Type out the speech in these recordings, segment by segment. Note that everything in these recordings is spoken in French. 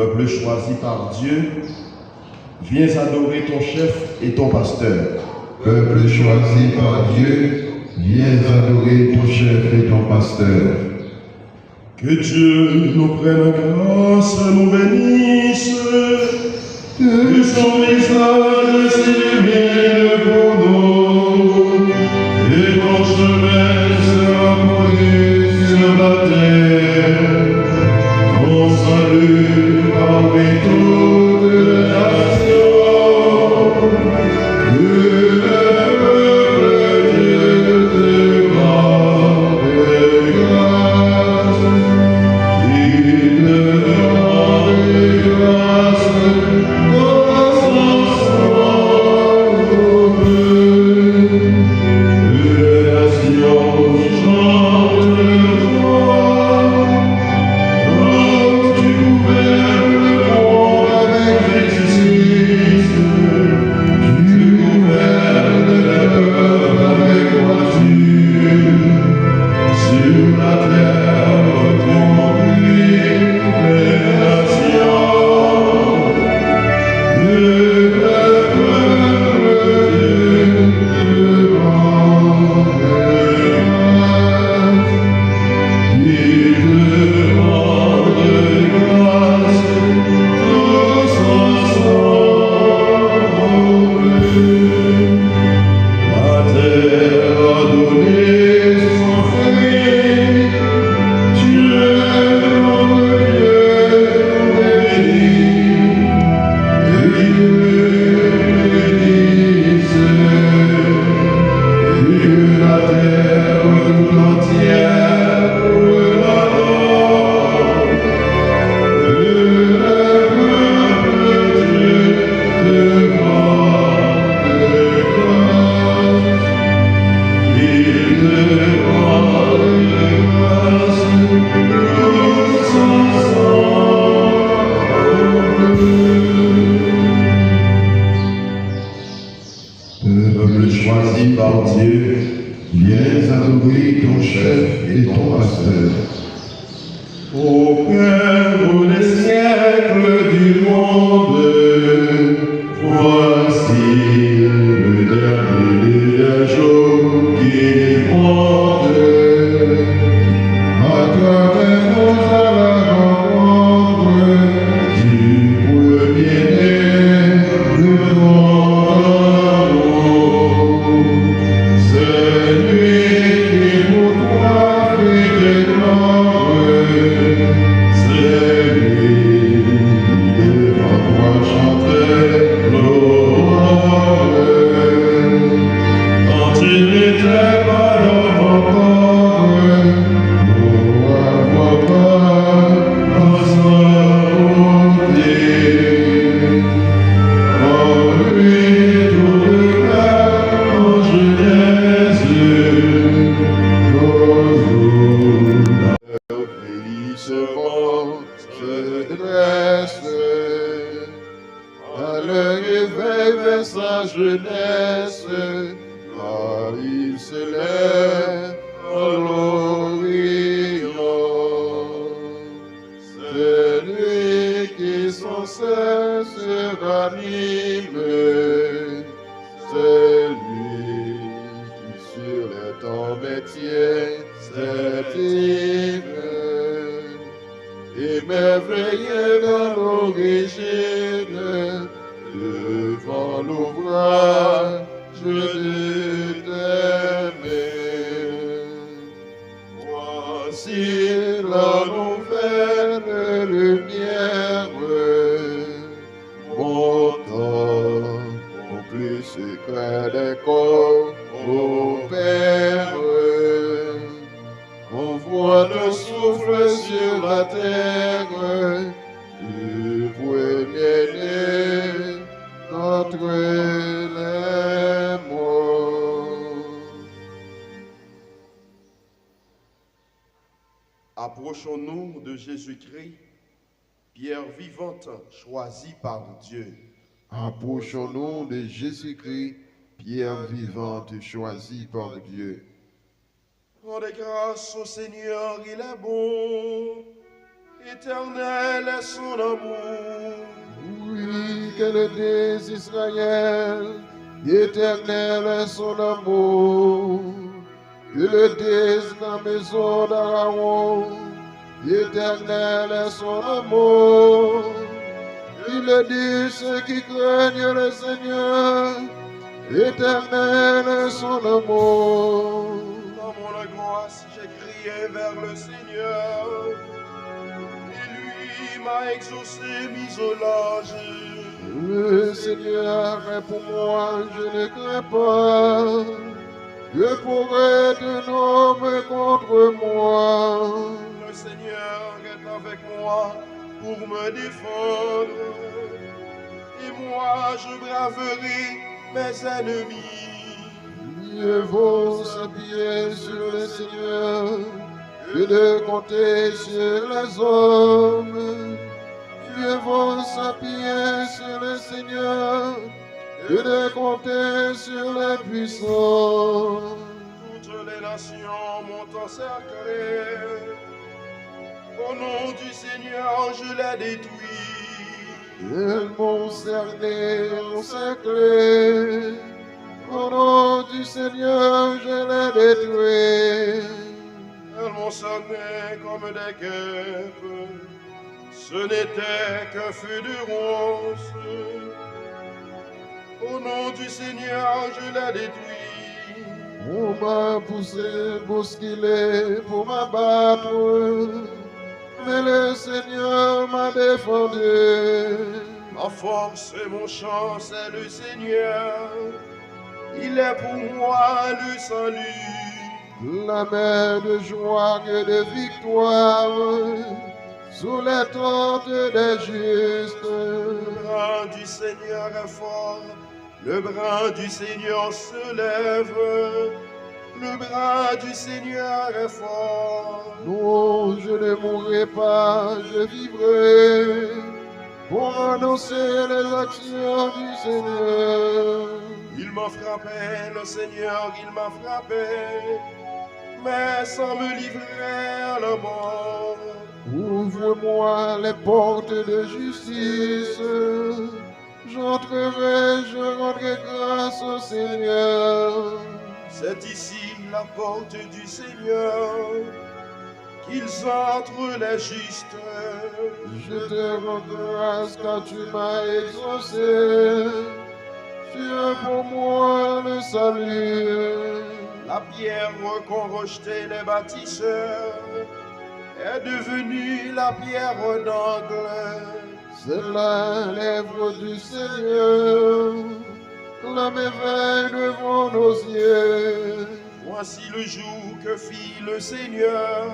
Peuple choisi par Dieu, viens adorer ton chef et ton pasteur. Peuple choisi par Dieu, viens adorer ton chef et ton pasteur. Que Dieu nous prenne grâce, nous bénisse, que son visage s'illumine pour nous, et ton chemin sera connu sur la terre, ton salut parmi toutes les nations, que le peuple Dieu te rende grâce, il te rende grâce, dans son sang commun, que les nations chantent de joie. Quand tu gouvernes le monde avec justice, tu gouvernes le peuple avec droiture. Sur la terre, tu conduis les nations. Que le peuple Dieu te rende grâce. Il te rende grâce, tous ensemble. La terre a donné son fruit, Dieu, notre Dieu, bénit, et Dieu bénisse, et que la terre tout entière l'adore. Que le peuple Dieu te rende grâce. Il te rende grâce, tous ensemble. Peuple choisi par Dieu, viens adorer ton chef et ton pasteur. Au Père des siècles du monde, voici le dernier des jours qui monte. À travers nos à la rencontre Du premier-né de ton amour, c'est lui qui pour toi fit éclore, c'est lui qui devant toi chantait l'aurore. Quand il n'était pas l'homme encore, pour avoir pas à sa beauté. En lui tout le cœur en jeunesse, nos obéissements se dressent à leur réveil vers sa jeunesse, car il se lève à l'Orient. C'est lui qui sans cesse se ranime, c'est lui qui sur les tombes tient cette hymne, émerveillé dans l'origine, devant l'ouvrage de t'aimer. Voici la nouvelle lumière, montant au plus secret des corps, au Père. On voit le souffle sur la terre, du premier-né d'entre les morts. Approchons-nous de Jésus-Christ, pierre vivante choisie par Dieu. Approchons-nous de Jésus-Christ, pierre vivante choisie par Dieu. Rendez grâce au Seigneur, il est bon, Éternel est son amour. Oui, que le Dieu Israël, éternel est son amour. Que le Dieu de la maison d'Aaron, éternel est son amour. Il le dit ceux qui craignent le Seigneur, éternel est son amour. Dans mon angoisse, j'ai crié vers le Seigneur. Et lui m'a exaucé, mis au large. Le Seigneur est pour moi, je ne crains pas. Que pourrait un homme contre moi? Le Seigneur est avec moi pour me défendre. Et moi, je braverai mes ennemis. Mieux vaut s'appuyer sur le Seigneur que de compter sur les hommes. Mieux vaut s'appuyer sur le Seigneur que de compter sur les puissants. Toutes les nations m'ont encerclé. Au nom du Seigneur, je les détruis. Elles m'ont cerné, encerclé. Au nom du Seigneur, je les détruis. Elles m'ont cerné comme des guêpes. Ce n'était qu'un feu de ronces. Au nom du Seigneur, je les détruis. On m'a poussé, bousculé pour m'abattre, mais le Seigneur m'a défendu. Ma force et mon chant, c'est le Seigneur. Il est pour moi le salut. La main de joie et de victoire sous les tentes des justes. Le bras du Seigneur est fort. Le bras du Seigneur se lève. Le bras du Seigneur est fort. Non, je ne mourrai pas, je vivrai pour annoncer les actions du Seigneur. Il m'a frappé, le Seigneur, il m'a frappé, mais sans me livrer à la mort. Ouvre-moi les portes de justice. J'entrerai, je rendrai grâce au Seigneur. C'est ici la porte du Seigneur, qu'ils entrent les justes. Je te rends grâce car tu m'as exaucé. Tu es pour moi le salut. La pierre qu'ont rejetée les bâtisseurs est devenue la pierre d'angle. C'est la lèvre du Seigneur, la merveille devant nos yeux. Voici le jour que fit le Seigneur,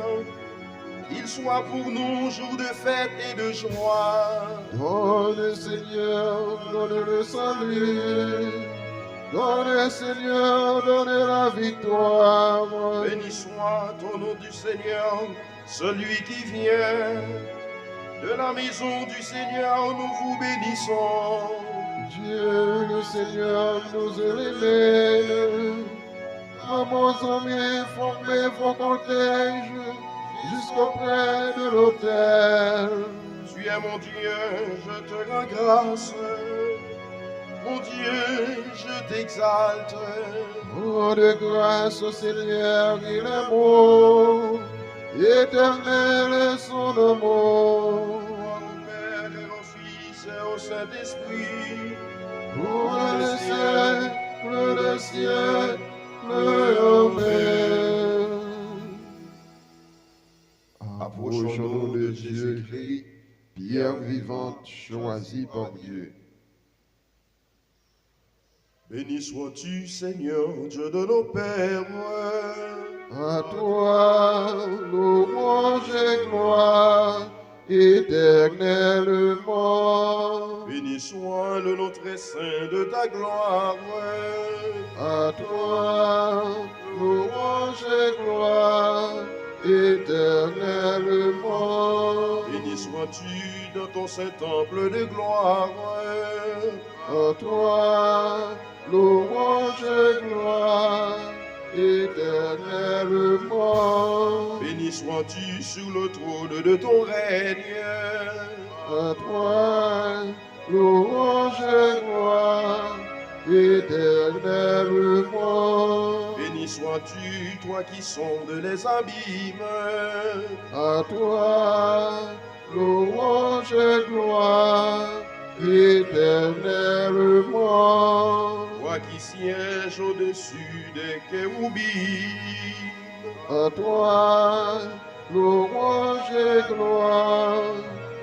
qu'il soit pour nous jour de fête et de joie. Donne Seigneur, donne le salut. Donne Seigneur, donne la victoire. Béni soit au nom du Seigneur, celui qui vient. De la maison du Seigneur, nous vous bénissons. Dieu, le Seigneur, nous élève. Nos amis formés vos cortèges jusqu'auprès de l'autel. Tu es mon Dieu, je te rends grâce. Mon Dieu, je t'exalte. Oh, de grâce au Seigneur, il est bon. Éternel est son amour. Gloire au Père et au Fils et au Saint-Esprit. Pour le siècle, Amen. Approchons-nous de Jésus-Christ, pierre vivante choisie par Dieu. Béni sois-tu, Seigneur, Dieu de nos pères. À toi, louange et gloire, éternellement. Béni soit le nom très saint de ta gloire. À toi, louange et gloire, éternellement. Béni sois-tu dans ton saint temple de gloire. À toi, louange et gloire, éternellement. Béni sois-tu sur le trône de ton règne. À toi, louange et gloire, éternellement. Béni sois-tu, toi qui sondes les abîmes. À toi, louange et gloire, éternellement. Toi qui sièges au-dessus des kéroubim. À toi, louange et gloire,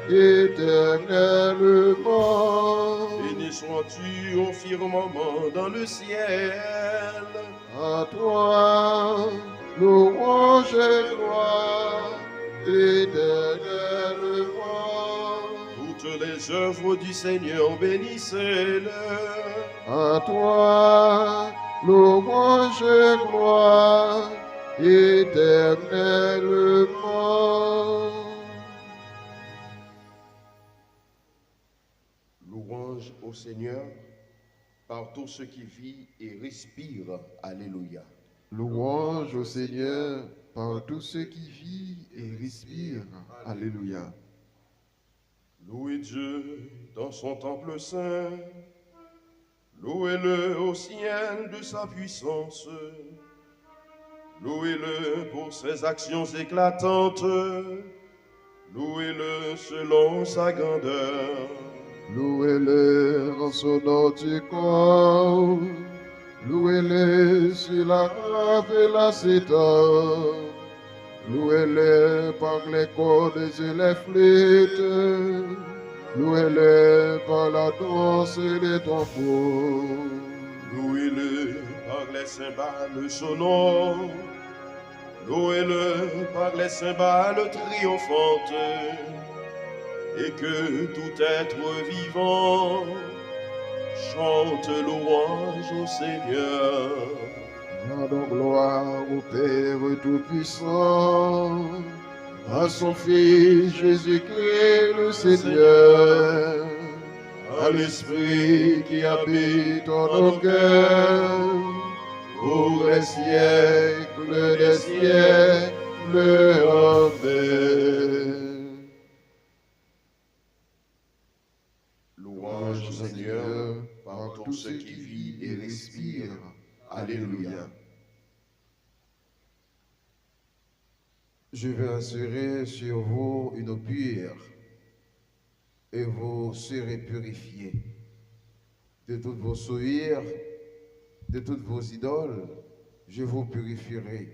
éternellement. Béni sois-tu au firmament dans le ciel. À toi, louange et gloire, éternellement. Toutes les œuvres du Seigneur, bénissez-le. À toi, louange et gloire, éternellement. Louange au Seigneur par tout ce qui vit et respire. Alléluia. Louange au Seigneur par tout ce qui vit et respire. Alléluia. Louez Dieu dans son temple saint. Louez-le au ciel de sa puissance. Louez-le pour ses actions éclatantes. Louez-le selon sa grandeur. Louez-le en son nom du corps. Louez-le sur la grave et la cithare. Louez-le par les cordes et les flûtes. Louez-le par la danse et les tambours. Louez-le par les cymbales sonores. Louez-le par les cymbales triomphantes. Et que tout être vivant chante louange au Seigneur. Rendons gloire au Père Tout-Puissant, à son Fils Jésus-Christ le Seigneur, à l'Esprit qui habite en nos cœurs, pour les siècles des siècles. Amen. Louange au Seigneur par tout ce qui vit et respire. Alléluia. Je verserai sur vous une eau pure, et vous serez purifiés de toutes vos souillures, de toutes vos idoles. Je vous purifierai.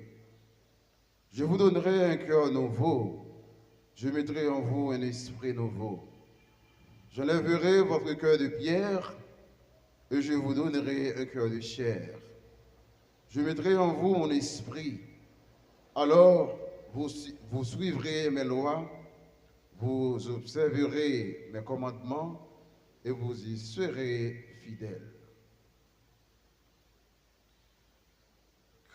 Je vous donnerai un cœur nouveau. Je mettrai en vous un esprit nouveau. J'enlèverai votre cœur de pierre et je vous donnerai un cœur de chair. Je mettrai en vous mon esprit. Alors vous suivrez mes lois, vous observerez mes commandements et vous y serez fidèles.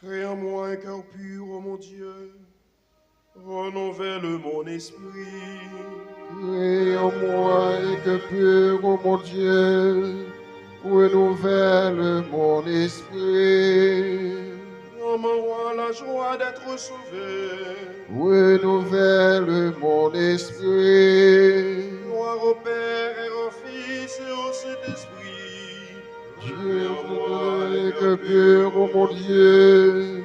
Crée en moi un cœur pur, ô mon Dieu. Renouvelle mon esprit. Crée en moi un cœur pur, ô mon Dieu. Renouvelle mon esprit. Donne-moi la joie d'être sauvé. Renouvelle mon esprit. Gloire au Père et au Fils et au Saint-Esprit. Dieu mon cœur pur, ô mon Dieu.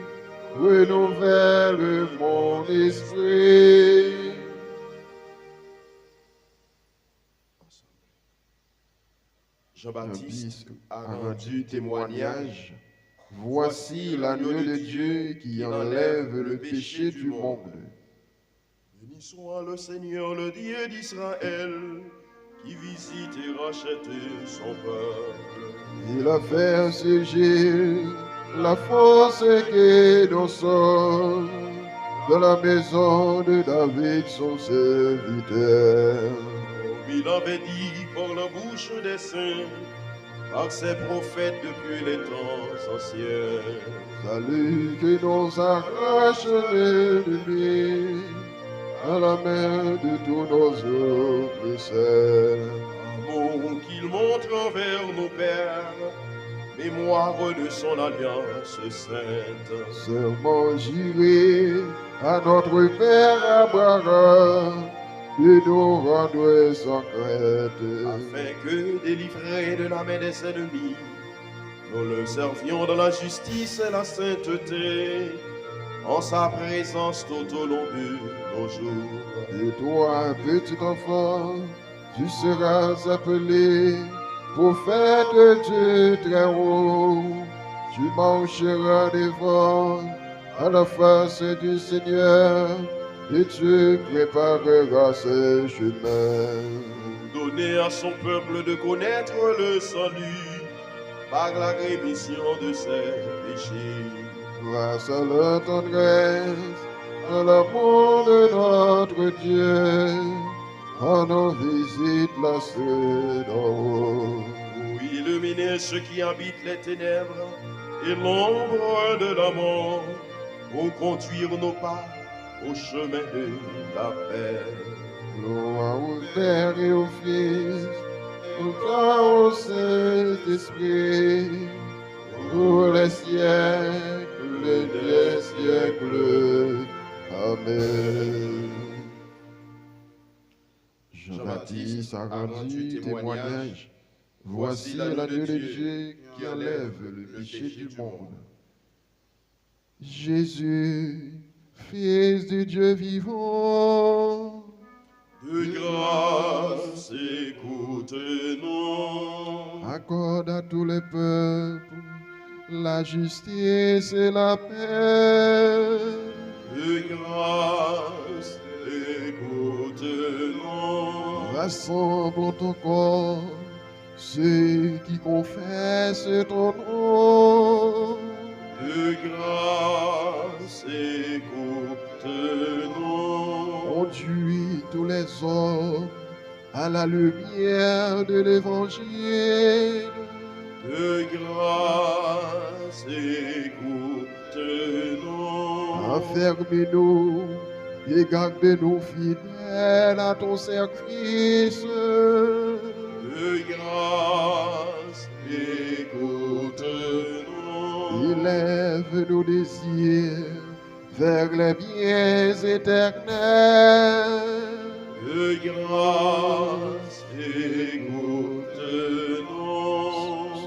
Renouvelle mon esprit. Jean-Baptiste a rendu témoignage. Voici l'agneau de Dieu qui enlève le péché du monde. Béni soit le Seigneur, le Dieu d'Israël, qui visite et rachète son peuple. Il a fait surgir la force qui nous sort de la maison de David, son serviteur. Comme il avait dit par la bouche des saints, par ses prophètes depuis les temps anciens. Salut qui nous arrache l'ennemi à la main de tous nos oppresseurs. Amour qu'il montre envers nos pères, mémoire de son alliance sainte. Seulement j'irai à notre Père Abraham de nous rendre sans crainte. Afin que, délivrés de la main des ennemis, nous le servions dans la justice et la sainteté, en sa présence tout au long de nos jours. Et toi, petit enfant, tu seras appelé prophète de Dieu très haut. Tu marcheras devant à la face du Seigneur et tu prépareras ses chemins. Donner à son peuple de connaître le salut par la rémission de ses péchés. Grâce à la tendresse, à l'amour de notre Dieu, à nos visites la ceux d'en haut. Pour illuminer ceux qui habitent les ténèbres et l'ombre de la mort, pour conduire nos pas au chemin de la paix. Gloire au Père et au Fils, gloire au Saint-Esprit, pour les siècles des siècles. Amen. Jean-Baptiste a rendu témoignage. Voici l'agneau de Dieu qui enlève le péché du monde. Jésus, Fils du Dieu vivant, De grâce, écoute-nous. accorde à tous les peuples la justice et la paix. De grâce, écoute-nous. Rassemble ton corps ceux qui confessent ton nom. De grâce, écoute-nous. Conduis tous les hommes à la lumière de l'Évangile. De grâce, écoute-nous. Enferme-nous et garde-nous fidèles à ton service. De grâce, écoute-nous. Élève nos désirs vers les biens éternels. De grâce, écoute-nous.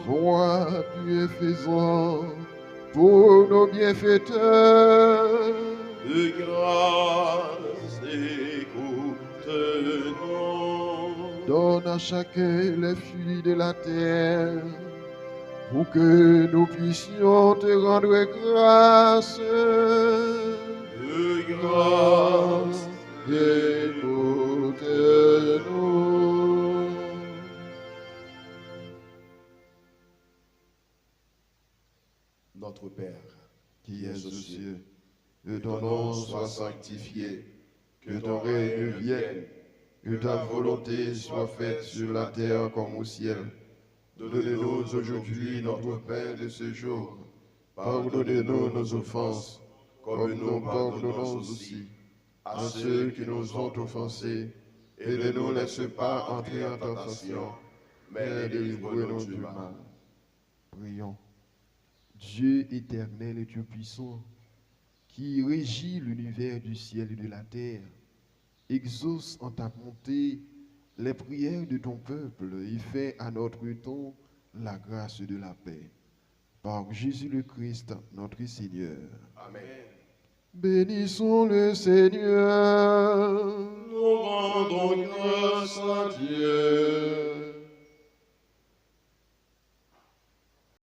Sois bienfaisant pour nos bienfaiteurs. De grâce, écoute-nous. Donne à chacun les fruits de la terre, pour que nous puissions te rendre grâce. De grâce, écoute-nous. Notre Père, Qui es aux cieux, que ton nom soit sanctifié, que ton règne vienne, que ta volonté soit faite sur la terre comme au ciel. Donne-nous aujourd'hui notre pain de ce jour. Pardonne-nous nos offenses, comme nous pardonnons aussi à ceux qui nous ont offensés. Et ne nous laisse pas entrer en tentation, mais délivre-nous du mal. Prions. Dieu éternel et Dieu puissant, qui régit l'univers du ciel et de la terre, exauce en ta bonté les prières de ton peuple et fais à notre temps la grâce de la paix. Par Jésus le Christ, notre Seigneur. Amen. Bénissons le Seigneur. Nous rendons grâce à Dieu.